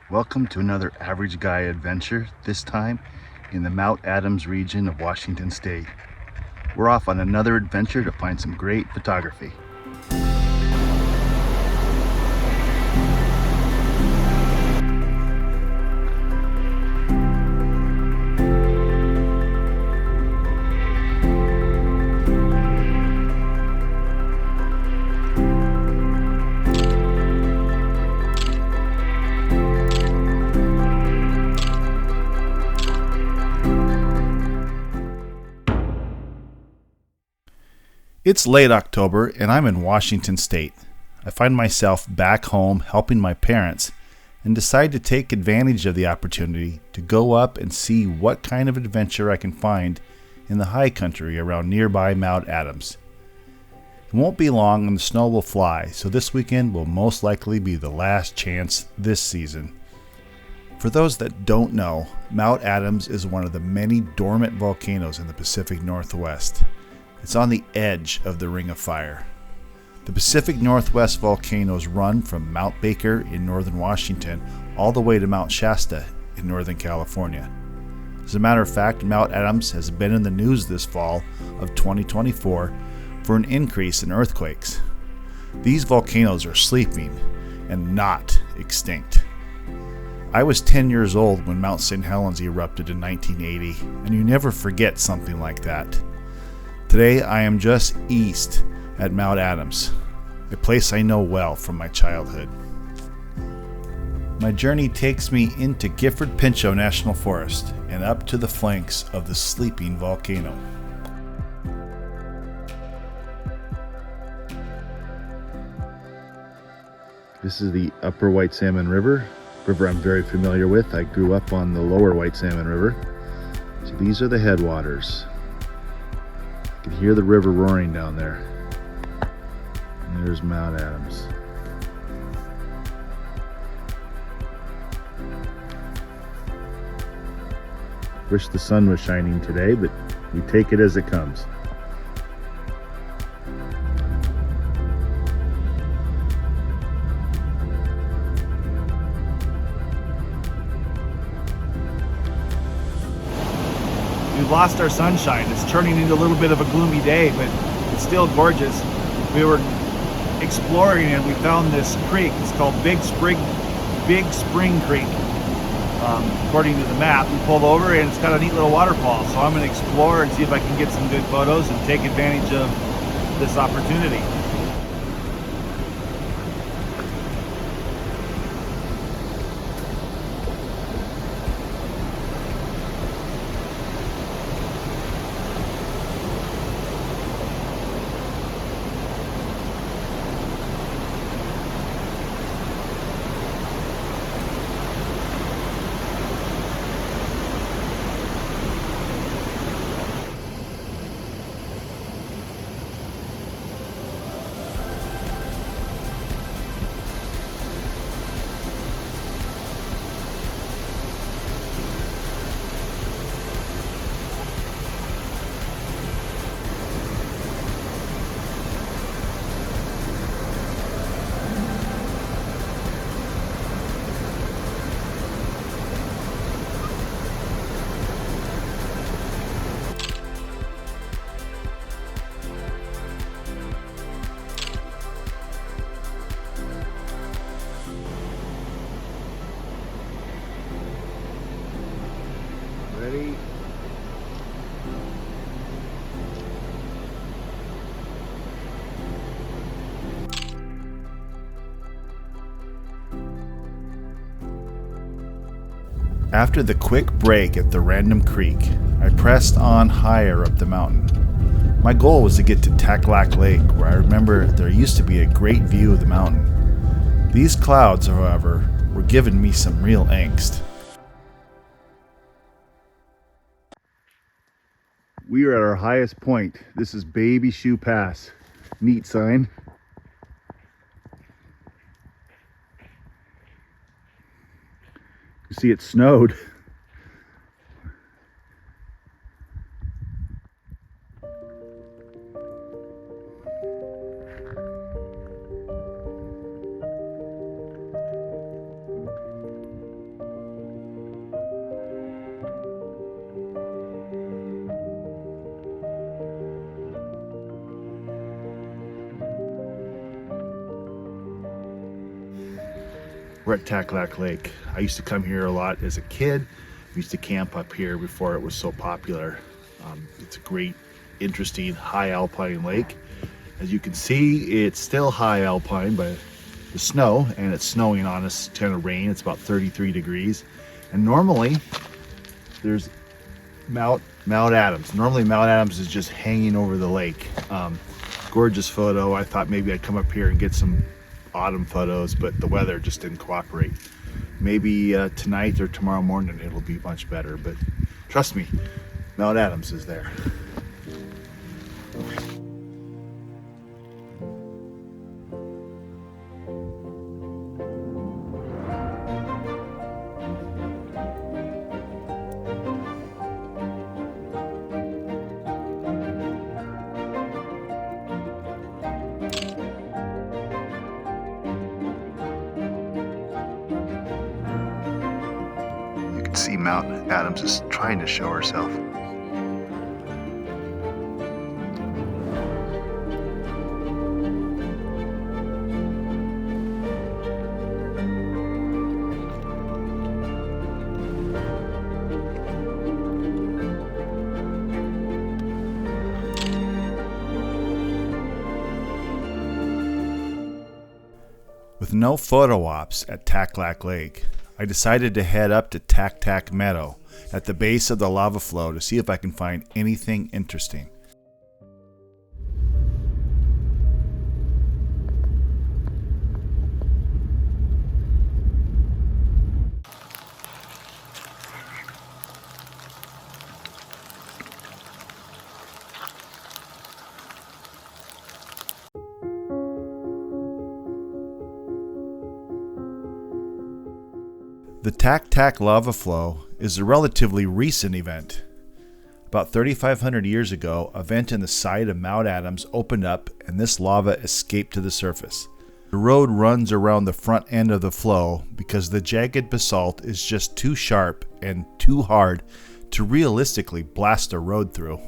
Welcome to another Average Guy adventure, this time in the Mount Adams region of Washington State. We're off on another adventure to find some great photography. It's late October and I'm in Washington State. I find myself back home helping my parents and decide to take advantage of the opportunity to go up and see what kind of adventure I can find in the high country around nearby Mount Adams. It won't be long and the snow will fly, so this weekend will most likely be the last chance this season. For those that don't know, Mount Adams is one of the many dormant volcanoes in the Pacific Northwest. It's on the edge of the Ring of Fire. The Pacific Northwest volcanoes run from Mount Baker in northern Washington all the way to Mount Shasta in northern California. As a matter of fact, Mount Adams has been in the news this fall of 2024 for an increase in earthquakes. These volcanoes are sleeping and not extinct. I was 10 years old when Mount St. Helens erupted in 1980, and you never forget something like that. Today I am just east at Mount Adams, a place I know well from my childhood. My journey takes me into Gifford Pinchot National Forest and up to the flanks of the sleeping volcano. This is the Upper White Salmon River I'm very familiar with. I grew up on the Lower White Salmon River. So these are the headwaters. You can hear the river roaring down there. And there's Mount Adams. Wish the sun was shining today, but we take it as it comes. We've lost our sunshine. It's turning into a little bit of a gloomy day, but it's still gorgeous. We were exploring and we found this creek. It's called Big Spring Creek. According to the map, we pulled over and it's got a neat little waterfall. So I'm going to explore and see if I can get some good photos and take advantage of this opportunity. Ready? After the quick break at the random creek, I pressed on higher up the mountain. My goal was to get to Takhlakh Lake, where I remember there used to be a great view of the mountain. These clouds, however, were giving me some real angst. We are at our highest point. This is Babyshoe Pass. Neat sign. You see it snowed. We're at Takhlakh Lake. I used to come here a lot as a kid. We used to camp up here before it was so popular. It's a great, interesting, high alpine lake. As you can see, it's still high alpine by the snow, and it's snowing on us, kind of rain. It's about 33 degrees. And normally, there's Mount Adams. Normally, Mount Adams is just hanging over the lake. Gorgeous photo. I thought maybe I'd come up here and get some autumn photos, but the weather just didn't cooperate. Maybe tonight or tomorrow morning it'll be much better, but trust me, Mount Adams is there. See, Mount Adams is trying to show herself. With no photo ops at Takhlakh Lake, I decided to head up to Takh Meadow at the base of the lava flow to see if I can find anything interesting. The Takh lava flow is a relatively recent event. About 3,500 years ago, a vent in the side of Mount Adams opened up and this lava escaped to the surface. The road runs around the front end of the flow because the jagged basalt is just too sharp and too hard to realistically blast a road through.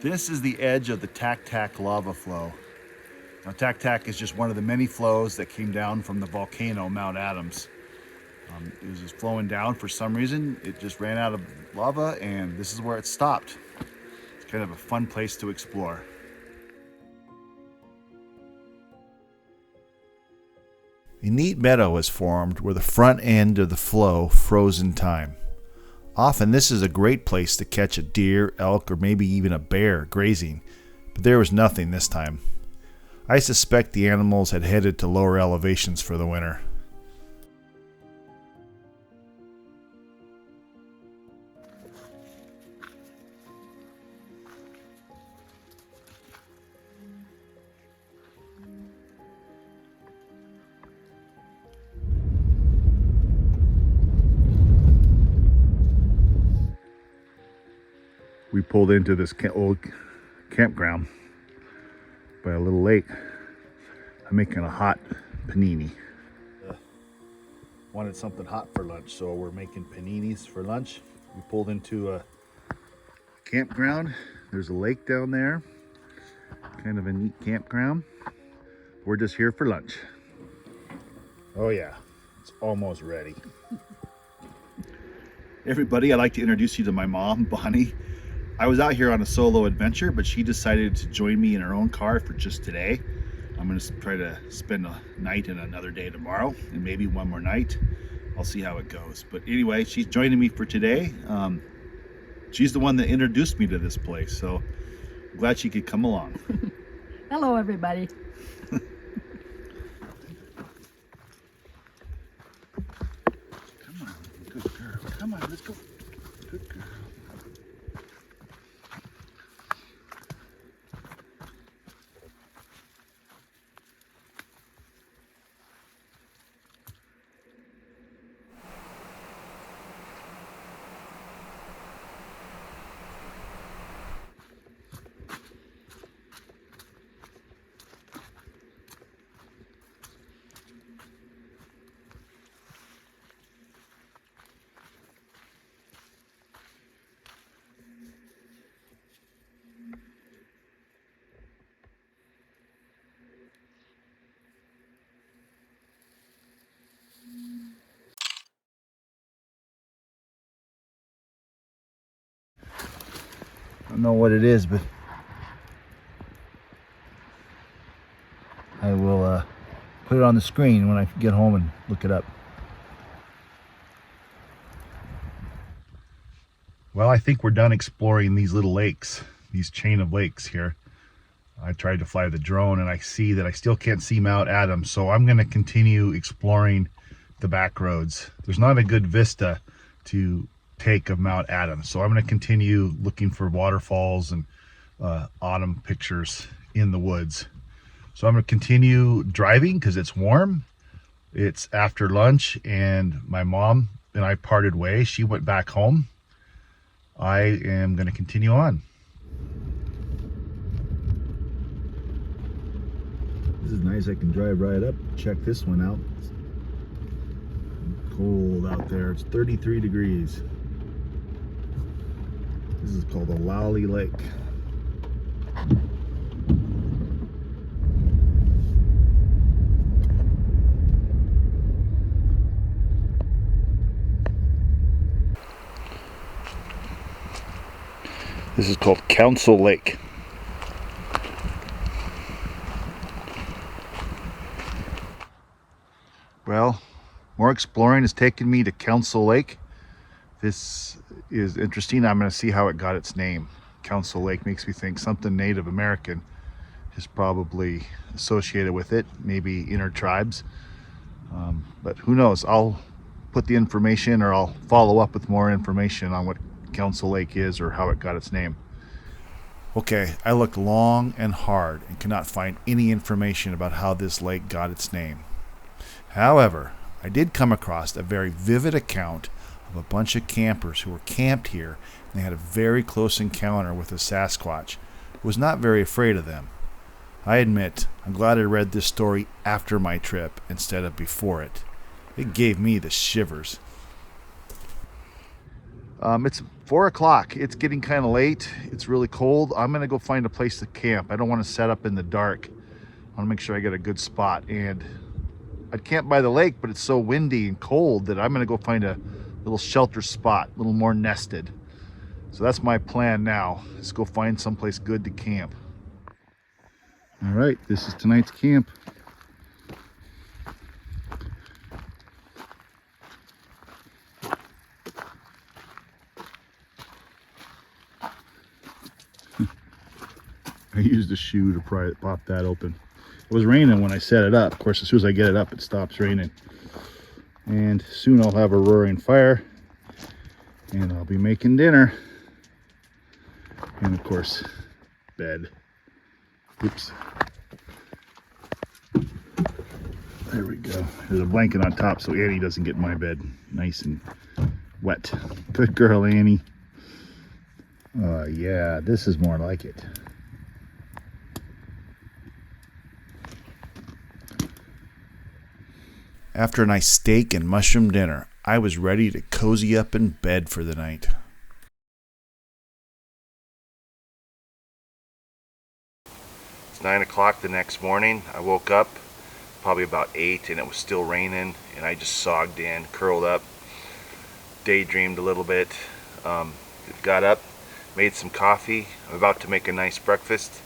This is the edge of the Takh lava flow. Now, Takh is just one of the many flows that came down from the volcano Mount Adams. It was just flowing down for some reason. It just ran out of lava, and this is where it stopped. It's kind of a fun place to explore. A neat meadow is formed where the front end of the flow froze in time. Often this is a great place to catch a deer, elk, or maybe even a bear grazing, but there was nothing this time. I suspect the animals had headed to lower elevations for the winter. We pulled into this old campground by a little lake. I'm making a hot panini. Wanted something hot for lunch, so we're making paninis for lunch. We pulled into a campground. There's a lake down there. Kind of a neat campground. We're just here for lunch. Oh yeah, it's almost ready. Everybody, I'd like to introduce you to my mom, Bonnie. I was out here on a solo adventure, but she decided to join me in her own car for just today. I'm going to try to spend a night and another day tomorrow, and maybe one more night. I'll see how it goes. But anyway, she's joining me for today. She's the one that introduced me to this place, so I'm glad she could come along. Hello, everybody. Come on, good girl. Come on, let's go. Good girl. don't know what it is, but I will put it on the screen when I get home and look it up. Well, I think we're done exploring these little lakes, these chain of lakes here. I tried to fly the drone and I see that I still can't see Mount Adams, so I'm going to continue exploring the back roads. There's not a good vista to take of Mount Adams, so I'm going to continue looking for waterfalls and autumn pictures in the woods. So I'm going to continue driving because it's warm. It's after lunch and my mom and I parted ways. She went back home. I am going to continue on. This is nice. I can drive right up. Check this one out. It's cold out there. It's 33 degrees. This is called a Lowry Lake. This is called Council Lake. Well, more exploring has taken me to Council Lake. This is interesting. I'm going to see how it got its name. Council Lake makes me think something Native American is probably associated with it, maybe inner tribes. But who knows? I'll put the information, or I'll follow up with more information on what Council Lake is or how it got its name. Okay, I looked long and hard and could not find any information about how this lake got its name. However, I did come across a very vivid account of a bunch of campers who were camped here, and they had a very close encounter with a Sasquatch who was not very afraid of them. I admit, I'm glad I read this story after my trip instead of before it. It gave me the shivers. It's 4 o'clock. It's getting kind of late. It's really cold. I'm going to go find a place to camp. I don't want to set up in the dark. I want to make sure I get a good spot. And I'd camp by the lake, but it's so windy and cold that I'm going to go find a little shelter spot, a little more nested. So that's my plan now. Let's go find someplace good to camp. All right, this is tonight's camp. I used a shoe to pop that open. It was raining when I set it up. Of course, as soon as I get it up, it stops raining. And soon I'll have a roaring fire and I'll be making dinner. And of course, bed. Oops. There we go. There's a blanket on top so Annie doesn't get in my bed. Nice and wet. Good girl, Annie. Yeah, this is more like it. After a nice steak and mushroom dinner, I was ready to cozy up in bed for the night. It's 9 o'clock the next morning. I woke up probably about 8 and it was still raining, and I just sogged in, curled up, daydreamed a little bit. Got up, made some coffee. I'm about to make a nice breakfast.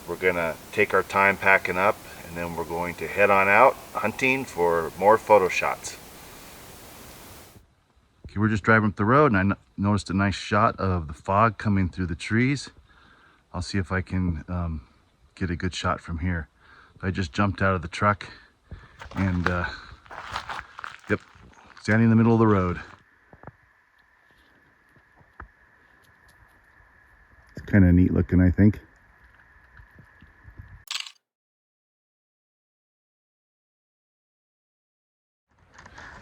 We're gonna take our time packing up, and then we're going to head on out hunting for more photo shots. Okay, we're just driving up the road and I noticed a nice shot of the fog coming through the trees. I'll see if I can get a good shot from here. So I just jumped out of the truck and yep, standing in the middle of the road. It's kind of neat looking, I think.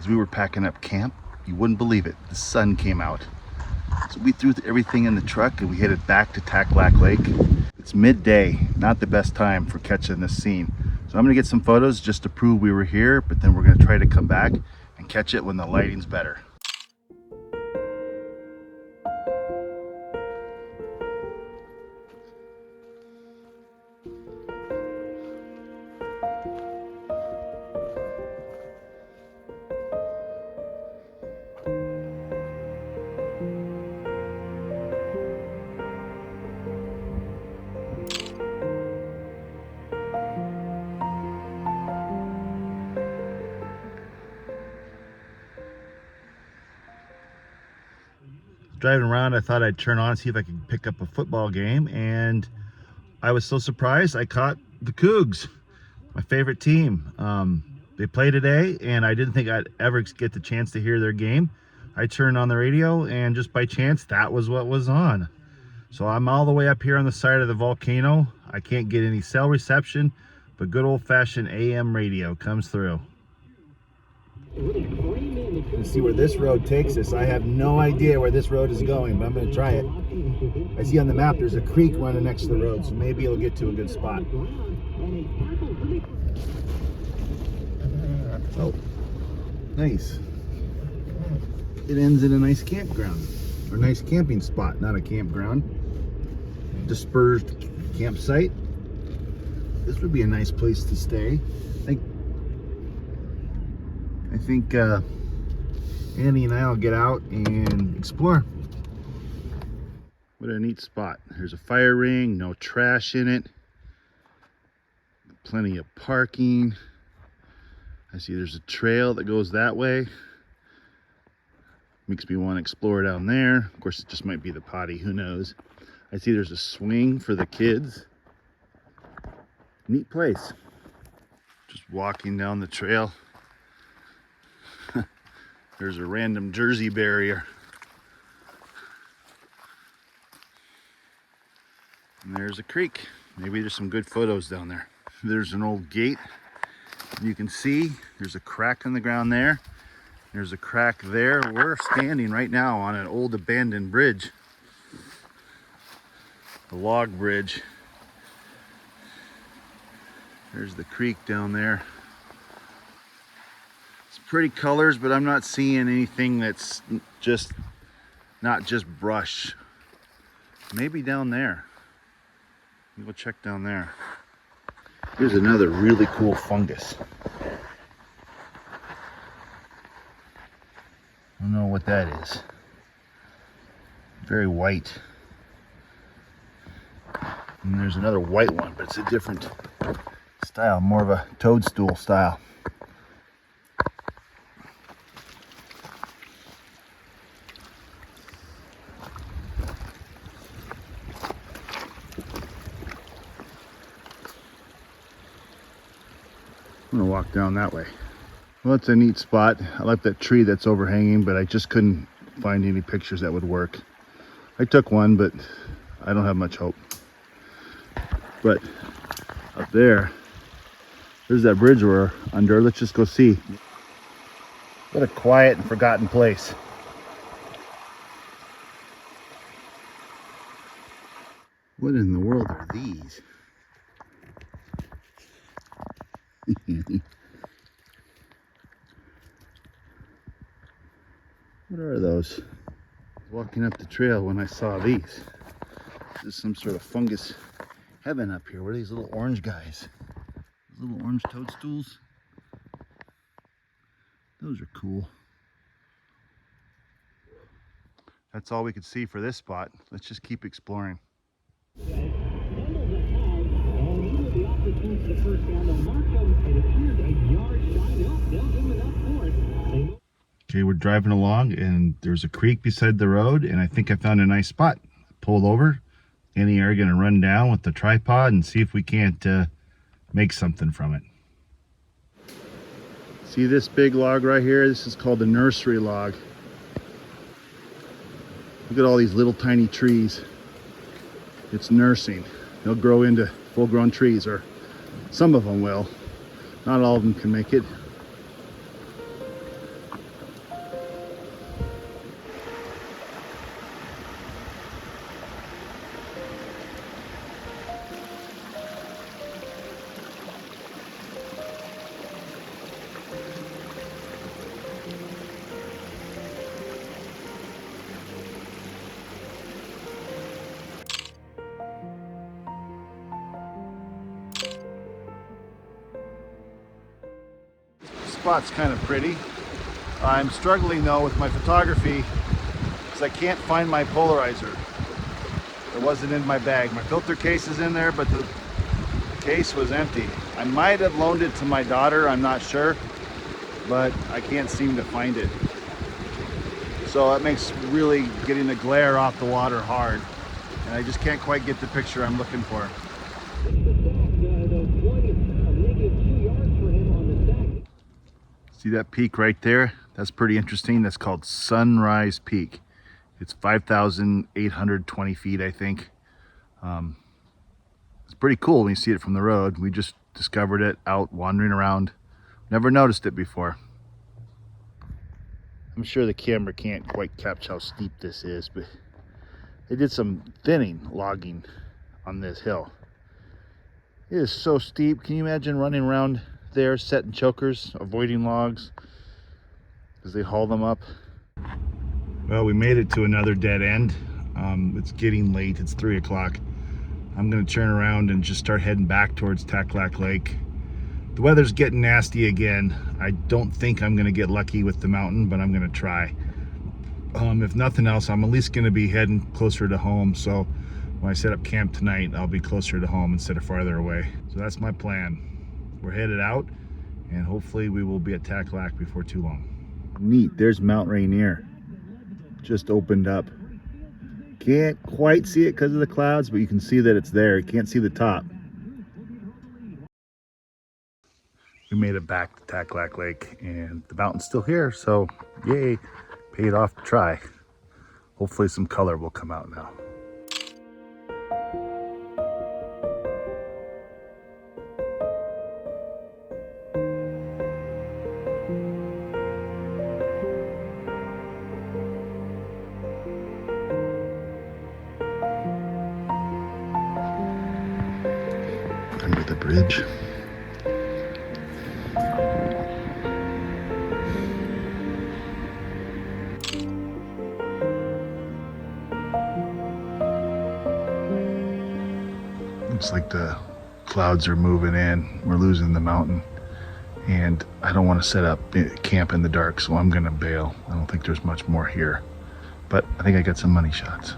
As we were packing up camp, you wouldn't believe it, the sun came out. So we threw everything in the truck and we headed back to Takhlakh Lake. It's midday, not the best time for catching this scene. So I'm gonna get some photos just to prove we were here, but then we're gonna try to come back and catch it when the lighting's better. Driving around, I thought I'd turn on, see if I could pick up a football game, and I was so surprised I caught the Cougs, my favorite team. They play today, and I didn't think I'd ever get the chance to hear their game. I turned on the radio, and just by chance, that was what was on. So I'm all the way up here on the side of the volcano. I can't get any cell reception, but good old-fashioned AM radio comes through. Let's see where this road takes us. I have no idea where this road is going, but I'm going to try it. I see on the map there's a creek running next to the road, so maybe it'll get to a good spot. Oh, nice. It ends in a nice campground, or nice camping spot, not a campground. Dispersed campsite. This would be a nice place to stay. I think Annie and I will get out and explore. What a neat spot. There's a fire ring, no trash in it. Plenty of parking. I see there's a trail that goes that way. Makes me want to explore down there. Of course, it just might be the potty, who knows. I see there's a swing for the kids. Neat place. Just walking down the trail. There's a random Jersey barrier. And there's a creek. Maybe there's some good photos down there. There's an old gate. You can see there's a crack in the ground there. There's a crack there. We're standing right now on an old abandoned bridge. The log bridge. There's the creek down there. Pretty colors, but I'm not seeing anything that's just not just brush. Maybe down there. We'll check down there. Here's another really cool fungus. I don't know what that is. Very white. And there's another white one, but it's a different style, more of a toadstool style. I'm gonna walk down that way. Well, it's a neat spot. I like that tree that's overhanging, but I just couldn't find any pictures that would work. I took one, but I don't have much hope. But up there's that bridge we're under. Let's just go see. What a quiet and forgotten place. What in the world are these? What are those? I was walking up the trail when I saw these. This is some sort of fungus heaven up here. What are these little orange guys? These little orange toadstools? Those are cool. That's all we could see for this spot. Let's just keep exploring. Okay, we're driving along and there's a creek beside the road, and I think I found a nice spot. Pulled over. Annie and I are going to run down with the tripod and see if we can't make something from it. See this big log right here? This is called the nursery log. Look at all these little tiny trees. It's nursing. They'll grow into full-grown trees, or some of them will. Not all of them can make it. Spot's kind of pretty. I'm struggling though with my photography because I can't find my polarizer. It wasn't in my bag. My filter case is in there, but the case was empty. I might have loaned it to my daughter, I'm not sure, but I can't seem to find it. so it makes really getting the glare off the water hard, and I just can't quite get the picture I'm looking for. See that peak right there? That's pretty interesting. That's called Sunrise Peak. It's 5,820 feet, I think. It's pretty cool when you see it from the road. We just discovered it out wandering around. Never noticed it before. I'm sure the camera can't quite capture how steep this is, but they did some thinning logging on this hill. It is so steep. Can you imagine running around there setting chokers, avoiding logs as they haul them up? Well, we made it to another dead end. It's getting late. It's 3 o'clock. I'm gonna turn around and just start heading back towards Takhlakh Lake. The weather's getting nasty again. I don't think I'm gonna get lucky with the mountain, but I'm gonna try. If nothing else, I'm at least gonna be heading closer to home. So when I set up camp tonight, I'll be closer to home instead of farther away. So that's my plan. We're headed out, and hopefully we will be at Takhlakh before too long. Neat, there's Mount Rainier. Just opened up. Can't quite see it because of the clouds, but you can see that it's there. You can't see the top. We made it back to Takhlakh Lake, and the mountain's still here, so yay, paid off to try. Hopefully some color will come out now. Under the bridge. Looks like the clouds are moving in. We're losing the mountain, and I don't want to set up camp in the dark, so I'm gonna bail. I don't think there's much more here, but I think I got some money shots.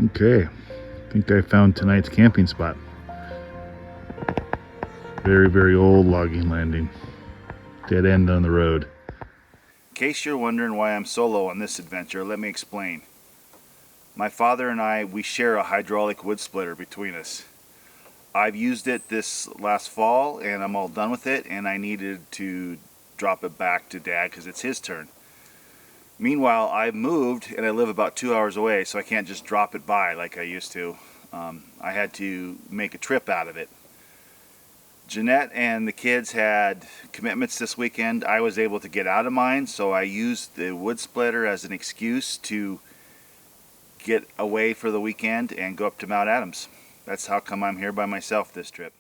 Okay, I think I found tonight's camping spot. Very, very old logging landing. Dead end on the road. In case you're wondering why I'm solo on this adventure, let me explain. My father and I, we share a hydraulic wood splitter between us. I've used it this last fall and I'm all done with it, and I needed to drop it back to Dad because it's his turn. Meanwhile, I've moved and I live about 2 hours away, so I can't just drop it by like I used to. I had to make a trip out of it. Jeanette and the kids had commitments this weekend. I was able to get out of mine, so I used the wood splitter as an excuse to get away for the weekend and go up to Mount Adams. That's how come I'm here by myself this trip.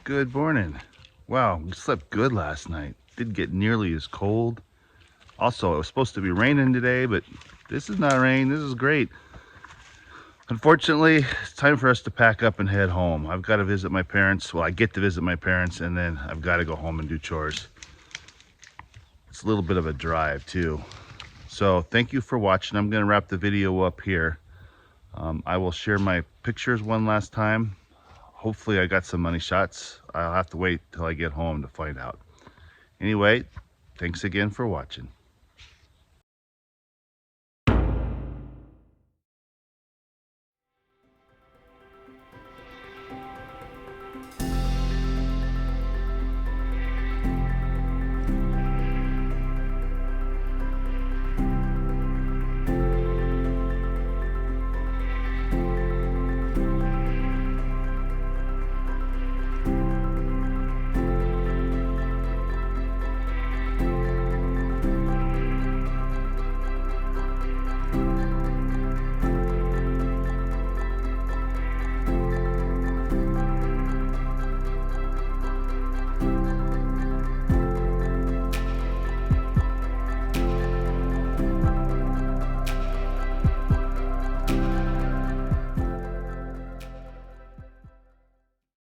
Good morning. Wow, we slept good last night. Didn't get nearly as cold. Also, it was supposed to be raining today, but this is not rain. This is great. Unfortunately, it's time for us to pack up and head home. I've got to visit my parents. Well, I get to visit my parents, and then I've got to go home and do chores. It's a little bit of a drive too. So thank you for watching. I'm going to wrap the video up here. I will share my pictures one last time. Hopefully I got some money shots. I'll have to wait till I get home to find out. Anyway, thanks again for watching.